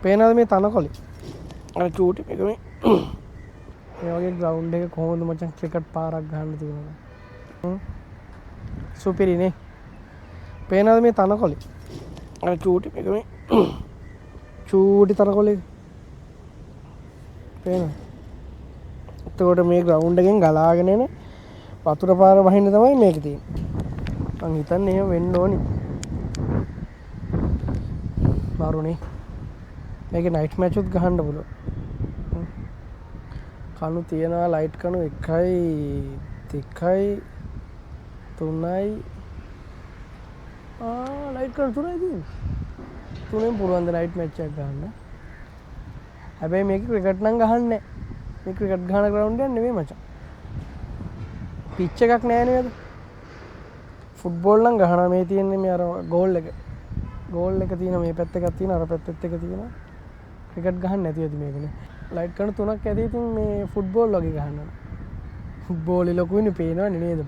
පේනවද මේ තනකොළේ? අර චූටි එක මේ වගේ ග්‍රවුන්ඩ් එක කොහොමද මචං ක්‍රිකට් පාරක් ගහන්න තියෙනවා. සුපිරිනේ. පේනවද මේ තනකොළේ? අර චූටි එක මේ චූටි තනකොළේ. පේනවද? එතකොට මේ ග්‍රවුන්ඩ් එකෙන් ගලාගෙන එන වතුර පාර වහින්න තමයි මේක තියෙන්නේ. මං හිතන්නේ එහෙම වෙන්න ඕනි. බාරුනේ. මේකේ නයිට් මැච් උත් ගහන්න පුළුවන්. කණු තියනවා ලයිට් කණු 1යි 2යි 3යි ලයිට් කණු 3යි තියෙන්නේ. 3ෙන් පුළුවන් ද නයිට් මැච් එකක් ගහන්න. හැබැයි මේක ක්‍රිකට් නම් ගහන්නේ නැහැ. මේ ක්‍රිකට් ගහන ග්‍රවුන්ඩ් එකක් නෙමෙයි මචං. පිච් එකක් නැහැ නේද? ෆුට්බෝල් නම් ගහනවා මේ තියෙන්නේ මේ අර ගෝල් එක. ගෝල් එක තියෙන මේ පැත්ත එකක් තියෙන අර පැත්තත් එක තියෙනවා. ක්‍රිකට් ගහන්න නැති ඇති මේකනේ. ලයිට් කණු 3ක් ඇති ඉතින් මේ ෆුට්බෝල් වගේ ගහන්න. ෆුට්බෝල් ලොකුයිනේ පේනවනේ නේද?